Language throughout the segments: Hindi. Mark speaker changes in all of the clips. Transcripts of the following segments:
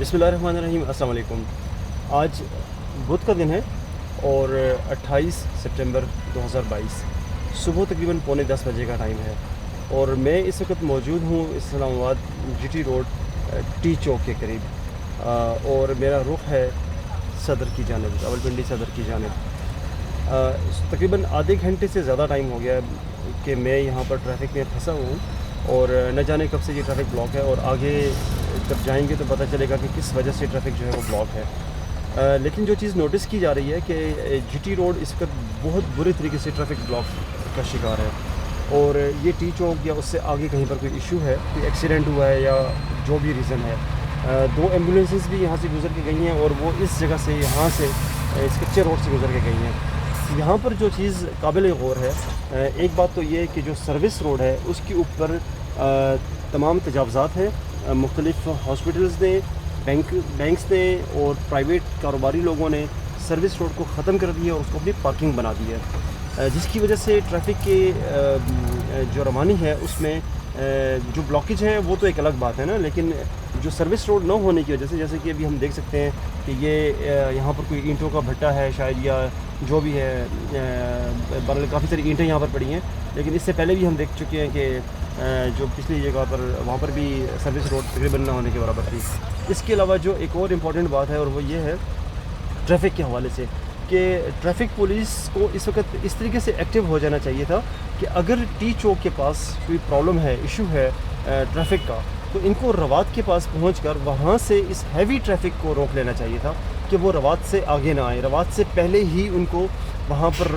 Speaker 1: बिस्मिल्लाहिर्रहमानिर्रहीम। अस्सलाम वालेकुम। आज बुध का दिन है और 28 सितंबर 2022 सुबह तकरीबन पौने 10 बजे का टाइम है और मैं इस वक्त मौजूद हूँ इस्लामाबाद जीटी रोड टी चौक के करीब और मेरा रुख है सदर की जानिब, रावलपिंडी सदर की जानिब। तकरीबन आधे घंटे से ज़्यादा टाइम हो गया कि मैं यहाँ पर ट्रैफिक में फंसा हूँ और न जाने कब से ये ट्रैफिक ब्लॉक है और आगे जब जाएंगे तो पता चलेगा कि किस वजह से ट्रैफिक जो है वो ब्लॉक है। लेकिन जो चीज़ नोटिस की जा रही है कि जीटी रोड इस वक्त बहुत बुरे तरीके से ट्रैफिक ब्लॉक का शिकार है और ये टी चौक या उससे आगे कहीं पर कोई इशू है, कोई एक्सीडेंट हुआ है या जो भी रीज़न है। 2 एम्बुलेंसेस भी यहाँ से गुजर के गई हैं और वो इस जगह से यहाँ से इस कच्चे रोड से गुजर के गई हैं। यहाँ पर जो चीज़ काबिल गौर है, एक बात तो ये है कि जो सर्विस रोड है उसके ऊपर तमाम तजावज़ात हैं। मुख्तलिफ़ हॉस्पिटल्स ने, बैंक्स ने और प्राइवेट कारोबारी लोगों ने सर्विस रोड को ख़त्म कर दिया और उसको अपनी पार्किंग बना दी है, जिसकी वजह से ट्रैफिक के जो रवानी है उसमें जो ब्लॉकेज है वो तो एक अलग बात है ना, लेकिन जो सर्विस रोड न होने की वजह से, जैसे कि अभी हम देख सकते हैं कि ये यहाँ पर कोई ईंटों का भट्टा है शायद या जो भी है, बरल काफ़ी सारी ईंटें यहाँ पर पड़ी हैं। लेकिन इससे पहले भी हम देख चुके हैं कि जो पिछली जगह पर वहाँ पर भी सर्विस रोड तकरीबन न होने के बराबर थी। इसके अलावा जो एक और इम्पॉर्टेंट बात है और वो ये है ट्रैफिक के हवाले से कि ट्रैफिक पुलिस को इस वक्त इस तरीके से एक्टिव हो जाना चाहिए था कि अगर टी चौक के पास कोई प्रॉब्लम है, इशू है ट्रैफिक का, तो इनको रवात के पास पहुंचकर वहां से इस हैवी ट्रैफिक को रोक लेना चाहिए था कि वो रवात से आगे ना आए। रवात से पहले ही उनको वहां पर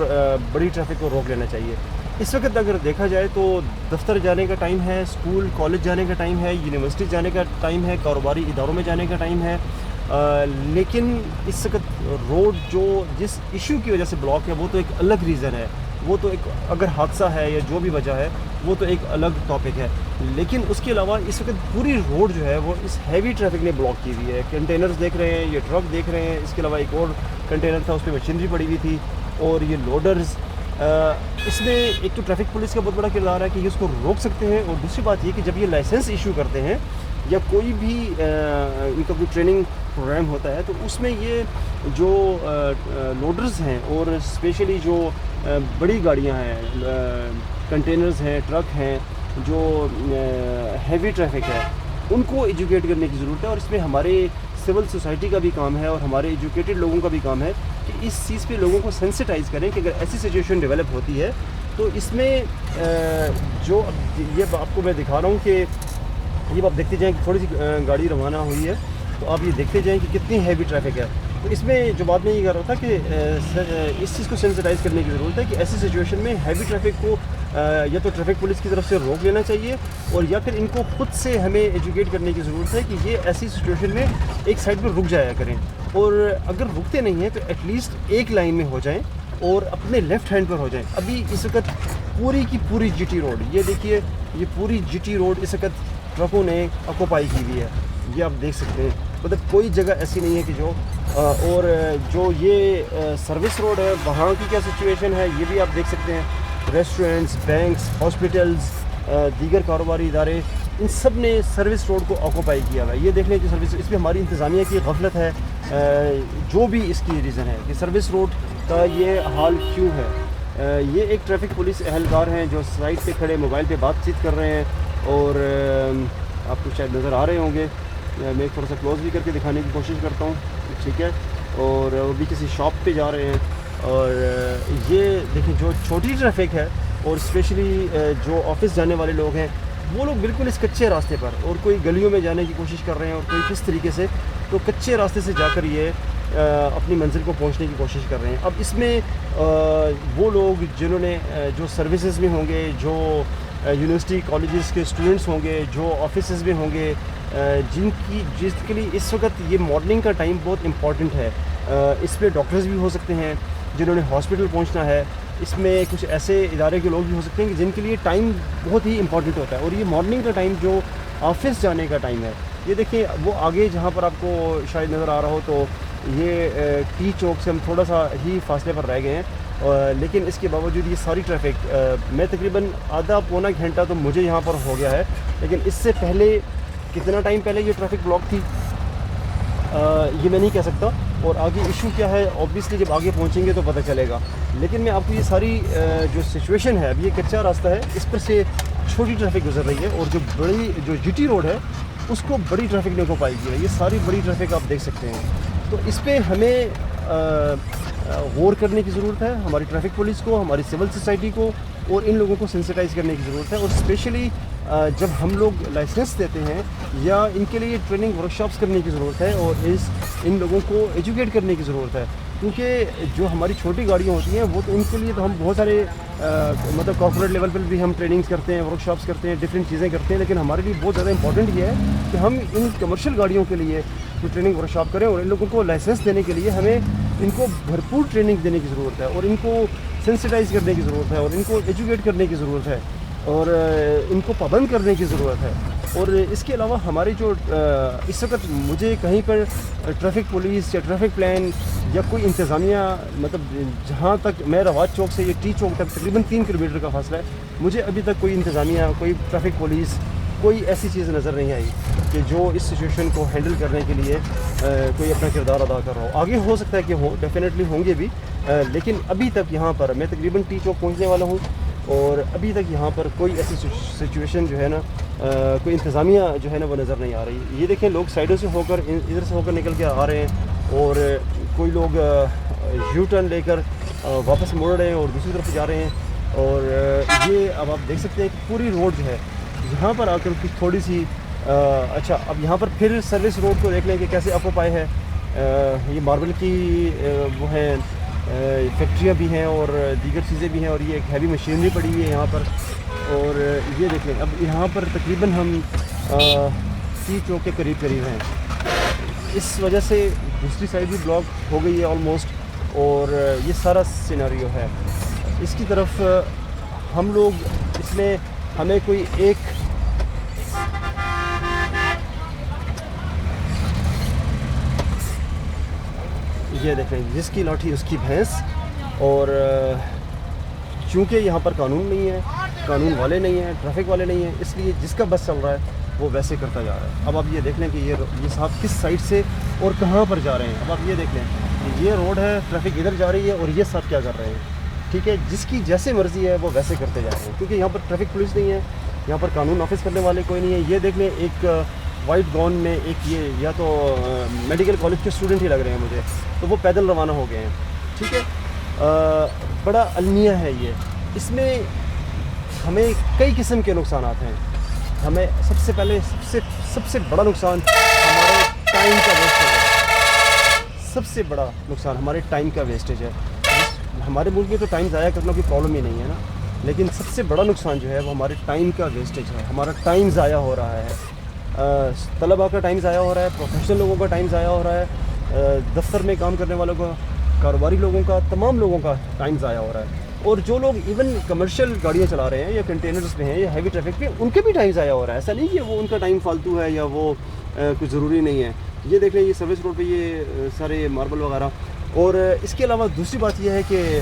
Speaker 1: बड़ी ट्रैफिक को रोक लेना चाहिए। इस वक्त अगर देखा जाए तो दफ्तर जाने का टाइम है, स्कूल कॉलेज जाने का टाइम है, यूनिवर्सिटी जाने का टाइम है, कारोबारी इदारों में जाने का टाइम है, लेकिन इस वक्त रोड जो जिस इशू की वजह से ब्लॉक है वो तो एक अलग रीज़न है, वो तो एक अगर हादसा है या जो भी वजह है वो तो एक अलग टॉपिक है। लेकिन उसके अलावा इस वक्त पूरी रोड जो है वो इस हैवी ट्रैफिक ने ब्लॉक की हुई है। कंटेनर्स देख रहे हैं, ये ट्रक देख रहे हैं, इसके अलावा एक और कंटेनर था उस पर मशीनरी पड़ी हुई थी और ये लोडर्स। इसमें एक तो ट्रैफिक पुलिस का बहुत बड़ा किरदार है कि ये उसको रोक सकते हैं और दूसरी बात ये कि जब ये लाइसेंस इशू करते हैं या कोई भी इनका कोई ट्रेनिंग प्रोग्राम होता है तो उसमें ये जो लोडर्स हैं और स्पेशली जो बड़ी गाड़ियां हैं, कंटेनर्स हैं, ट्रक हैं, जो हैवी ट्रैफिक है, उनको एजुकेट करने की ज़रूरत है। और इसमें हमारे सिविल सोसाइटी का भी काम है और हमारे एजुकेटेड लोगों का भी काम है कि इस चीज़ पे लोगों को सेंसिटाइज़ करें कि अगर ऐसी सिचुएशन डेवलप होती है तो इसमें जो ये आपको मैं दिखा रहा हूँ कि ये आप देखते जाएँ कि थोड़ी सी गाड़ी रवाना हुई है तो आप ये देखते जाएँ कि कितनी हैवी ट्रैफिक है। तो इसमें जो बात मैं ये कर रहा था कि इस चीज़ को सेंसिटाइज़ करने की ज़रूरत है कि ऐसी सिचुएशन में हैवी ट्रैफिक को या तो ट्रैफिक पुलिस की तरफ से रोक लेना चाहिए और या फिर इनको खुद से हमें एजुकेट करने की ज़रूरत है कि ये ऐसी सिचुएशन में एक साइड पर रुक जाया करें और अगर रुकते नहीं हैं तो एटलीस्ट एक लाइन में हो जाएं और अपने लेफ़्ट हैंड पर हो जाएं। अभी इस वक्त पूरी की पूरी जीटी रोड, ये देखिए, ये पूरी जीटी रोड इस वक्त ट्रकों ने ऑक्यूपाई की हुई है, ये आप देख सकते हैं। मतलब कोई जगह ऐसी नहीं है कि जो और जो ये सर्विस रोड है वहाँ की क्या सिचुएशन है ये भी आप देख सकते हैं। रेस्टोरेंट्स, बैंक्स, हॉस्पिटल्स, दीगर कारोबारी इदारे, इन सब ने सर्विस रोड को ऑक्यूपाई किया हुआ है। ये देख लें कि सर्विस, इसमें हमारी इंतज़ामिया की गफलत है, जो भी इसकी रीज़न है कि सर्विस रोड का ये हाल क्यों है। ये एक ट्रैफिक पुलिस एहलकार हैं जो साइड पे खड़े मोबाइल पे बातचीत कर रहे हैं और आपको शायद नज़र आ रहे होंगे। मैं थोड़ा सा क्लोज भी करके दिखाने की कोशिश करता हूँ, ठीक है। और वो भी किसी शॉप पे जा रहे हैं और ये देखिए जो छोटी ट्रैफिक है और स्पेशली जो ऑफिस जाने वाले लोग हैं वो लोग बिल्कुल इस कच्चे रास्ते पर और कोई गलियों में जाने की कोशिश कर रहे हैं और कोई किस तरीके से तो कच्चे रास्ते से जाकर ये अपनी मंजिल को पहुंचने की कोशिश कर रहे हैं। अब इसमें वो लोग जिन्होंने जो सर्विसेज में होंगे, जो यूनिवर्सिटी कॉलेजेस के स्टूडेंट्स होंगे, जो ऑफिसेज में होंगे, जिसके लिए इस वक्त ये मॉर्निंग का टाइम बहुत इम्पॉर्टेंट है। इसमें डॉक्टर्स भी हो सकते हैं जिन्होंने हॉस्पिटल पहुंचना है, इसमें कुछ ऐसे इदारे के लोग भी हो सकते हैं कि जिनके लिए टाइम बहुत ही इंपॉर्टेंट होता है और ये मॉर्निंग का टाइम जो ऑफिस जाने का टाइम है। ये देखिए वो आगे जहाँ पर आपको शायद नज़र आ रहा हो तो ये टी चौक से हम थोड़ा सा ही फासले पर रह गए हैं, लेकिन इसके बावजूद ये सारी ट्रैफिक मैं तकरीबन आधा पौना घंटा तो मुझे यहाँ पर हो गया है, लेकिन इससे पहले कितना टाइम पहले ये ट्रैफिक ब्लॉक थी ये मैं नहीं कह सकता। और आगे इशू क्या है ऑब्वियसली जब आगे पहुंचेंगे तो पता चलेगा। लेकिन मैं आपको ये सारी जो सिचुएशन है, अभी ये कच्चा रास्ता है, इस पर से छोटी ट्रैफिक गुजर रही है, और जो जीटी रोड है उसको बड़ी ट्रैफिक नहीं हो पाएगी। ये सारी बड़ी ट्रैफिक आप देख सकते हैं। तो इस पर हमें गौर करने की ज़रूरत है, हमारी ट्रैफिक पुलिस को, हमारी सिविल सोसाइटी को, और इन लोगों को सेंसिटाइज़ करने की ज़रूरत है। और स्पेशली जब हम लोग लाइसेंस देते हैं या इनके लिए ट्रेनिंग वर्कशॉप्स करने की ज़रूरत है, और इन लोगों को एजुकेट करने की ज़रूरत है। क्योंकि जो हमारी छोटी गाड़ियाँ होती हैं वो तो उनके लिए तो हम बहुत सारे मतलब कॉर्पोरेट लेवल पर भी हम ट्रेनिंग्स करते हैं, वर्कशॉप्स करते हैं, डिफरेंट चीज़ें करते हैं। लेकिन हमारे लिए बहुत ज़्यादा इंपॉर्टेंट ये है कि हम इन कमर्शियल गाड़ियों के लिए तो ट्रेनिंग वर्कशॉप करें, और इन लोगों को लाइसेंस देने के लिए हमें इनको भरपूर ट्रेनिंग देने की ज़रूरत है, और इनको सेंसिटाइज़ करने की ज़रूरत है, और इनको एजुकेट करने की ज़रूरत है, और इनको पाबंद करने की ज़रूरत है। और इसके अलावा हमारे जो इस वक्त मुझे कहीं पर ट्रैफिक पुलिस या ट्रैफिक प्लान या कोई इंतज़ामिया, मतलब जहाँ तक मैं रवाज चौक से ये टी चौक तक तकरीबन 3 किलोमीटर का फासला है, मुझे अभी तक कोई इंतज़ामिया, कोई ट्रैफिक पुलिस, कोई ऐसी चीज़ नज़र नहीं आई कि जो इस सिचुएशन को हैंडल करने के लिए कोई अपना किरदार अदा कर रहा हो। आगे हो सकता है कि हो, डेफिनेटली होंगे भी, लेकिन अभी तक यहाँ पर मैं तकरीबन टी चौक पहुँचने वाला हूँ, और अभी तक यहाँ पर कोई ऐसी सिचुएशन जो है ना, कोई इंतज़ामिया जो है ना वो नज़र नहीं आ रही। ये देखें, लोग साइडों से होकर, इधर से होकर निकल के आ रहे हैं, और कोई लोग यू टर्न लेकर वापस मुड़ रहे हैं और दूसरी तरफ जा रहे हैं। और ये अब आप देख सकते हैं कि पूरी रोड जो है यहाँ पर आकर कुछ थोड़ी सी अच्छा, अब यहाँ पर फिर सर्विस रोड को देख लें कि कैसे ऑक्यूपाई है। ये मार्बल की वो है फैक्ट्रियाँ भी हैं और दीगर चीज़ें भी हैं, और ये एक हैवी मशीनरी पड़ी हुई है यहाँ पर। और ये देख लें, अब यहाँ पर तकरीबन हम टी चौक के करीब हैं। इस वजह से दूसरी साइड भी ब्लॉक हो गई है ऑलमोस्ट, और ये सारा सिनेरियो है। इसकी तरफ हम लोग, इसमें हमें कोई एक ये देखें, जिसकी लाठी उसकी भैंस। और चूँकि यहाँ पर कानून नहीं है, कानून वाले नहीं हैं, ट्रैफिक वाले नहीं हैं, इसलिए जिसका बस चल रहा है वो वैसे करता जा रहा है। अब आप ये देख लें कि ये साहब किस साइड से और कहाँ पर जा रहे हैं। अब आप ये देख लें कि ये रोड है, ट्रैफिक इधर जा रही है, और ये साहब क्या कर रहे हैं। ठीक है, जिसकी जैसे मर्ज़ी है वो वैसे करते जा रहे हैं, क्योंकि यहाँ पर ट्रैफिक पुलिस नहीं है, यहाँ पर कानून नाफिज करने वाले कोई नहीं है। ये देख लें, एक वाइट गाउन में एक ये या तो मेडिकल कॉलेज के स्टूडेंट ही लग रहे हैं मुझे, तो वो पैदल रवाना हो गए हैं। ठीक है, बड़ा अलमिया है ये। इसमें हमें कई किस्म के नुकसान हैं। हमें सबसे पहले सबसे बड़ा नुकसान हमारे टाइम का वेस्टेज है। सबसे बड़ा नुकसान हमारे टाइम का वेस्टेज है। हमारे मुल्क में तो टाइम ज़ाया करना कोई प्रॉब्लम ही नहीं है ना, लेकिन सबसे बड़ा नुकसान जो है वो हमारे टाइम का वेस्टेज है। हमारा टाइम ज़ाया हो रहा है, तलबा का टाइम ज़ाया हो रहा है, प्रोफेशनल लोगों का टाइम ज़ाया हो रहा है, दफ्तर में काम करने वालों का, कारोबारी लोगों का, तमाम लोगों का टाइम ज़ाया हो रहा है। और जो लोग इवन कमर्शियल गाड़ियाँ चला रहे हैं या कंटेनर्स पे हैं या हैवी ट्रैफिक पे, उनके भी टाइम ज़ाया हो रहा है। ऐसा नहीं कि वो उनका टाइम फालतू है या वो कुछ ज़रूरी नहीं है। ये देख लें, ये सर्विस रोड पे ये सारे मार्बल वगैरह। और इसके अलावा दूसरी बात यह है कि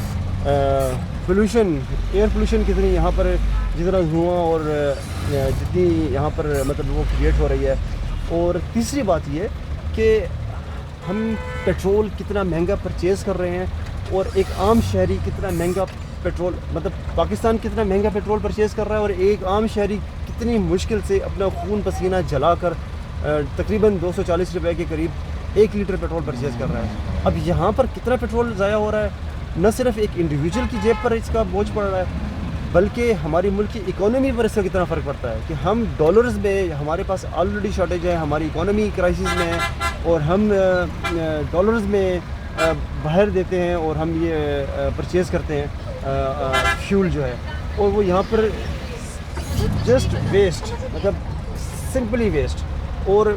Speaker 1: पोल्यूशन, एयर पोल्यूशन कितनी यहाँ पर, जितना धुआं और जितनी यहाँ पर मतलब वो क्रिएट हो रही है। और तीसरी बात ये कि हम पेट्रोल कितना महंगा परचेज़ कर रहे हैं, और एक आम शहरी कितना महंगा पेट्रोल, मतलब पाकिस्तान कितना महंगा पेट्रोल परचेज़ कर रहा है, और एक आम शहरी कितनी मुश्किल से अपना खून पसीना जलाकर तकरीबन 240 रुपए के करीब 1 लीटर पेट्रोल परचेज़ कर रहा है। अब यहाँ पर कितना पेट्रोल ज़ाया हो रहा है, न सिर्फ एक इंडिविजुअल की जेब पर इसका बोझ पड़ रहा है, बल्कि हमारी मुल्क की इकोनॉमी पर इसका कितना फ़र्क पड़ता है कि हम डॉलर्स में, हमारे पास ऑलरेडी शॉर्टेज है, हमारी इकोनॉमी क्राइसिस में है, और हम डॉलर्स में बाहर देते हैं और हम ये परचेज़ करते हैं फ्यूल जो है, और वो यहाँ पर जस्ट वेस्ट, मतलब सिंपली वेस्ट, और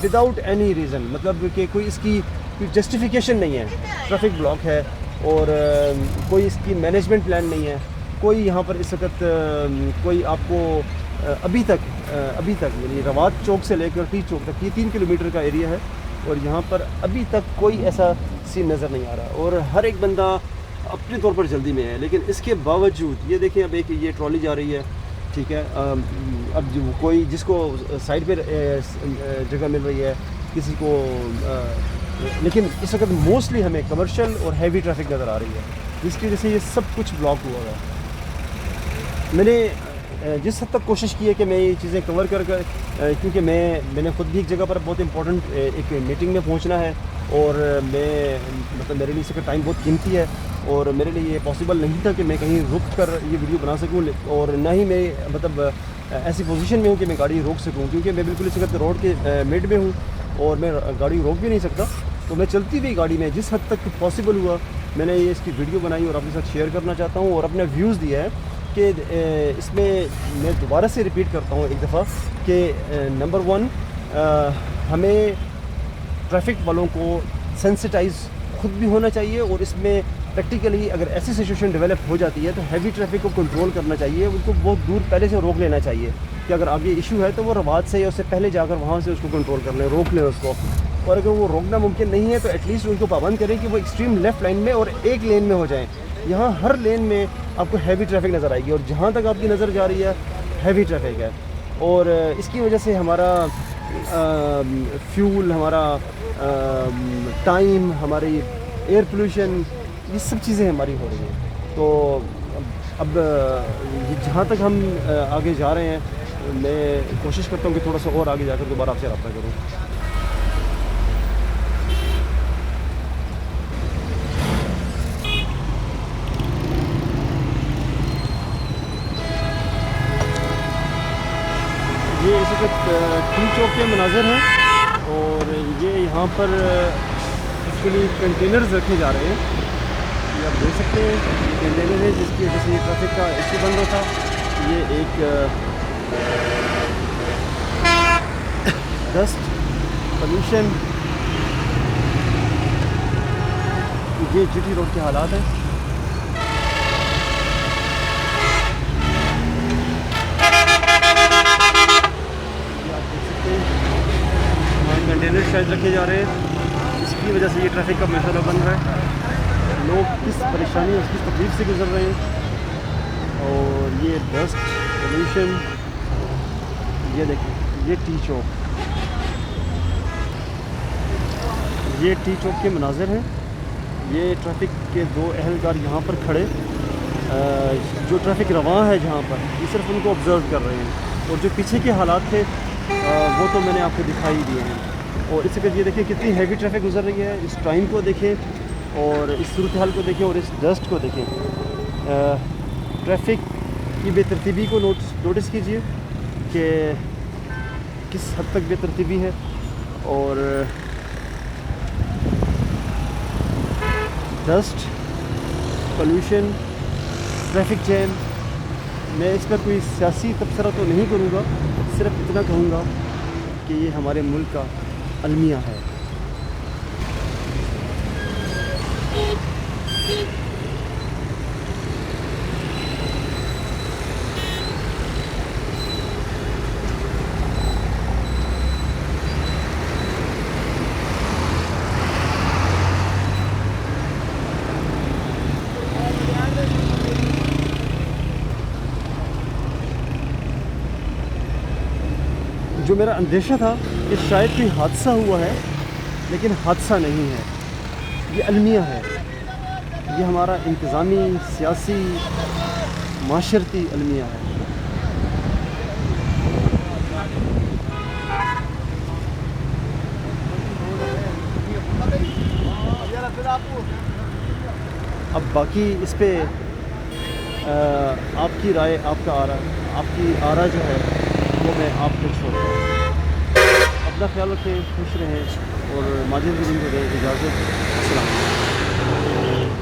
Speaker 1: विदाउट एनी रीज़न, मतलब कि कोई इसकी कोई जस्टिफिकेशन नहीं है। ट्रैफिक ब्लॉक है और कोई इसकी मैनेजमेंट प्लान नहीं है। कोई यहाँ पर इस वक्त कोई आपको अभी तक यानी रवात चौक से लेकर टी चौक तक ये 3 किलोमीटर का एरिया है, और यहाँ पर अभी तक कोई ऐसा सीन नज़र नहीं आ रहा, और हर एक बंदा अपने तौर पर जल्दी में है। लेकिन इसके बावजूद ये देखें, अब एक ये ट्रॉली जा रही है, ठीक है, अब जो कोई जिसको साइड पर जगह मिल रही है, किसी को लेकिन इस वक्त मोस्टली हमें कमर्शियल और हैवी ट्रैफिक नज़र आ रही है, जिसकी वजह से ये सब कुछ ब्लॉक हुआ है। मैंने जिस हद तक कोशिश की है कि मैं ये चीज़ें कवर कर क्योंकि मैंने ख़ुद भी एक जगह पर बहुत इंपॉर्टेंट एक मीटिंग में पहुंचना है, और मतलब मेरे लिए इसका टाइम बहुत कीमती है, और मेरे लिए ये पॉसिबल नहीं था कि मैं कहीं रुक कर ये वीडियो बना सकूं, और ना ही मैं मतलब ऐसी पोजीशन में हूँ कि मैं गाड़ी रोक सकूं, क्योंकि मैं बिल्कुल इस वक्त रोड के मिड में हूँ और मैं गाड़ी रोक भी नहीं सकता। तो मैं चलती हुई गाड़ी में जिस हद तक पॉसिबल हुआ मैंने ये इसकी वीडियो बनाई और आपके साथ शेयर करना चाहता हूँ, और अपने व्यूज़ दिया है कि इसमें मैं दोबारा से रिपीट करता हूँ एक दफ़ा कि नंबर 1 हमें ट्रैफिक वालों को सेंसिटाइज खुद भी होना चाहिए, और इसमें प्रैक्टिकली अगर ऐसी सिचुएशन डेवलप हो जाती है तो हैवी ट्रैफिक को कंट्रोल करना चाहिए, उनको बहुत दूर पहले से रोक लेना चाहिए कि अगर आगे इशू है तो वो रवाज से या उससे पहले जाकर वहाँ से उसको कंट्रोल कर लें, रोक लें उसको। और अगर वो रोकना मुमकिन नहीं है तो एटलीस्ट उनको पाबंद करें कि वो एक्सट्रीम लेफ़्ट लाइन में और एक लेन में हो जाएँ। यहाँ हर लेन में आपको हैवी ट्रैफिक नज़र आएगी, और जहाँ तक आपकी नज़र जा रही है हैवी ट्रैफिक है, और इसकी वजह से हमारा फ्यूल, हमारा टाइम, हमारी एयर पोल्यूशन, ये सब चीज़ें हमारी हो रही हैं। तो अब जहाँ तक हम आगे जा रहे हैं, मैं कोशिश करता हूँ कि थोड़ा सा और आगे जाकर दोबारा आपसे रब्ता करूँ। ये इस वक्त टी चौक के मनाज़र हैं, और ये यहाँ पर एक्चुअली कंटेनर्स रखे जा रहे हैं। ये आप देख सकते हैं, ये कंटेनर है जिसकी वजह से ये ट्रैफिक का इशू बन रहा था। ये एक डस्ट पोल्यूशन, ये जीटी रोड के हालात हैं। कंटेनर शायद रखे जा रहे हैं, इसकी वजह से ये ट्रैफिक का मसला बन रहा है। लोग किस परेशानी और किस तकलीफ से गुजर रहे हैं। और ये डस्ट पोल्यूशन, ये देखिए, ये टी चौक, ये टी चौक के मनाज़र हैं। ये ट्रैफिक के 2 अहलकार यहाँ पर खड़े, जो ट्रैफिक रवां है जहाँ पर, ये सिर्फ उनको ऑब्ज़र्व कर रहे हैं, और जो पीछे के हालात थे वो तो मैंने आपको दिखाई दिए हैं। और इस वक्त ये देखिए कितनी हैवी ट्रैफिक गुजर रही है, इस टाइम को देखें और इस सूरत हाल को देखें और इस डस्ट को देखें। ट्रैफिक की बेतरतीबी को नोटिस कीजिए कि किस हद तक बेतरतीबी है, और डस्ट पोल्यूशन, ट्रैफिक जैम। मैं इस पर कोई सियासी तबसरा तो नहीं करूँगा, सिर्फ इतना कहूँगा कि ये हमारे मुल्क का अलमिया है। जो मेरा अंदेशा था कि शायद कोई हादसा हुआ है, लेकिन हादसा नहीं है, ये अलमिया है। ये हमारा इंतज़ामी, सियासी, माशरती अलमिया है। अब बाकी इस पे आपकी राय, आपकी आरा जो है वो मैं आप पे छोड़ता हूँ। अपना ख्याल रखें, खुश रहें और माजिद ज़िंदगी में इजाज़त। अस्सलाम वालेकुम।